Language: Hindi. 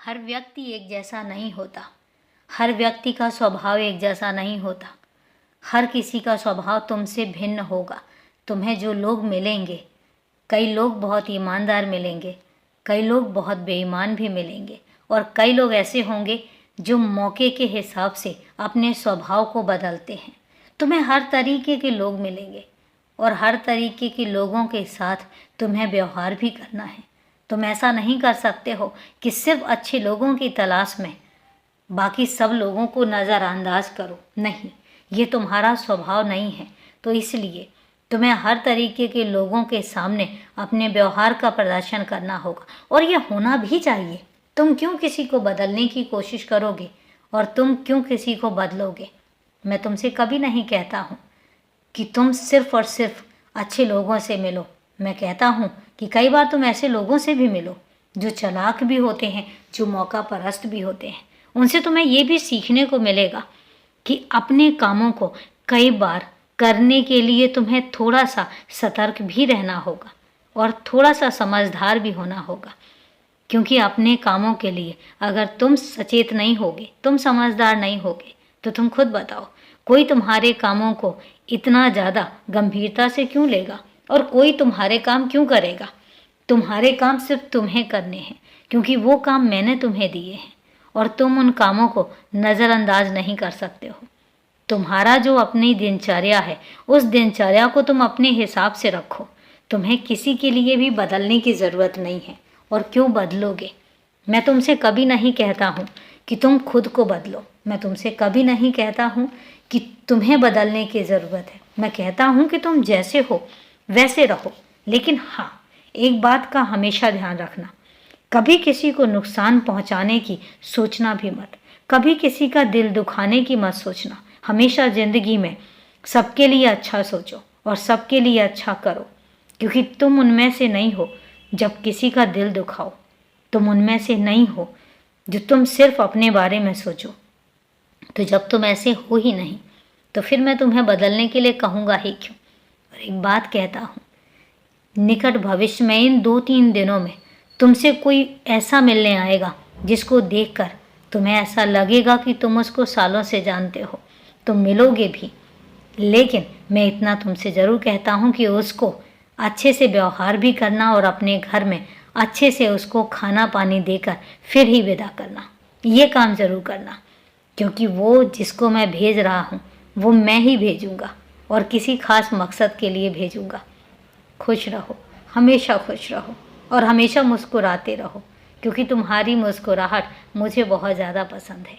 हर व्यक्ति एक जैसा नहीं होता। हर व्यक्ति का स्वभाव एक जैसा नहीं होता। हर किसी का स्वभाव तुमसे भिन्न होगा। तुम्हें जो लोग मिलेंगे, कई लोग बहुत ईमानदार मिलेंगे, कई लोग बहुत बेईमान भी मिलेंगे, और कई लोग ऐसे होंगे जो मौके के हिसाब से अपने स्वभाव को बदलते हैं। तुम्हें हर तरीके के लोग मिलेंगे और हर तरीके के लोगों के साथ तुम्हें व्यवहार भी करना है। तुम ऐसा नहीं कर सकते हो कि सिर्फ अच्छे लोगों की तलाश में बाकी सब लोगों को नज़रअंदाज करो। नहीं, ये तुम्हारा स्वभाव नहीं है। तो इसलिए तुम्हें हर तरीके के लोगों के सामने अपने व्यवहार का प्रदर्शन करना होगा, और ये होना भी चाहिए। तुम क्यों किसी को बदलने की कोशिश करोगे और तुम क्यों किसी को बदलोगे? मैं तुमसे कभी नहीं कहता हूँ कि तुम सिर्फ और सिर्फ अच्छे लोगों से मिलो। मैं कहता हूँ कि कई बार तुम ऐसे लोगों से भी मिलो जो चालाक भी होते हैं, जो मौका परस्त भी होते हैं। उनसे तुम्हें ये भी सीखने को मिलेगा कि अपने कामों को कई बार करने के लिए तुम्हें थोड़ा सा सतर्क भी रहना होगा और थोड़ा सा समझदार भी होना होगा। क्योंकि अपने कामों के लिए अगर तुम सचेत नहीं होगे, तुम समझदार नहीं होगे, तो तुम खुद बताओ, कोई तुम्हारे कामों को इतना ज़्यादा गंभीरता से क्यों लेगा और कोई तुम्हारे काम क्यों करेगा? तुम्हारे काम सिर्फ तुम्हें करने हैं, क्योंकि वो काम मैंने तुम्हें दिए हैं और तुम उन कामों को नज़रअंदाज नहीं कर सकते हो। तुम्हारा जो अपनी दिनचर्या है, उस दिनचर्या को तुम अपने हिसाब से रखो। तुम्हें किसी के लिए भी बदलने की ज़रूरत नहीं है, और क्यों बदलोगे? मैं तुमसे कभी नहीं कहता हूँ कि तुम खुद को बदलो। मैं तुमसे कभी नहीं कहता हूँ कि तुम्हें बदलने की ज़रूरत है। मैं कहता हूँ कि तुम जैसे हो वैसे रहो। लेकिन हाँ, एक बात का हमेशा ध्यान रखना, कभी किसी को नुकसान पहुँचाने की सोचना भी मत। कभी किसी का दिल दुखाने की मत सोचना। हमेशा ज़िंदगी में सबके लिए अच्छा सोचो और सबके लिए अच्छा करो, क्योंकि तुम उनमें से नहीं हो जब किसी का दिल दुखाओ। तुम उनमें से नहीं हो जो तुम सिर्फ अपने बारे में सोचो। तो जब तुम ऐसे हो ही नहीं, तो फिर मैं तुम्हें बदलने के लिए कहूँगा ही क्यों? और एक बात कहता हूँ, निकट भविष्य में इन 2-3 दिनों में तुमसे कोई ऐसा मिलने आएगा जिसको देखकर तुम्हें ऐसा लगेगा कि तुम उसको सालों से जानते हो। तुम मिलोगे भी, लेकिन मैं इतना तुमसे ज़रूर कहता हूँ कि उसको अच्छे से व्यवहार भी करना और अपने घर में अच्छे से उसको खाना पानी देकर फिर ही विदा करना। ये काम ज़रूर करना, क्योंकि वो जिसको मैं भेज रहा हूँ वो मैं ही भेजूँगा और किसी खास मकसद के लिए भेजूँगा। खुश रहो, हमेशा खुश रहो और हमेशा मुस्कुराते रहो, क्योंकि तुम्हारी मुस्कुराहट मुझे बहुत ज़्यादा पसंद है।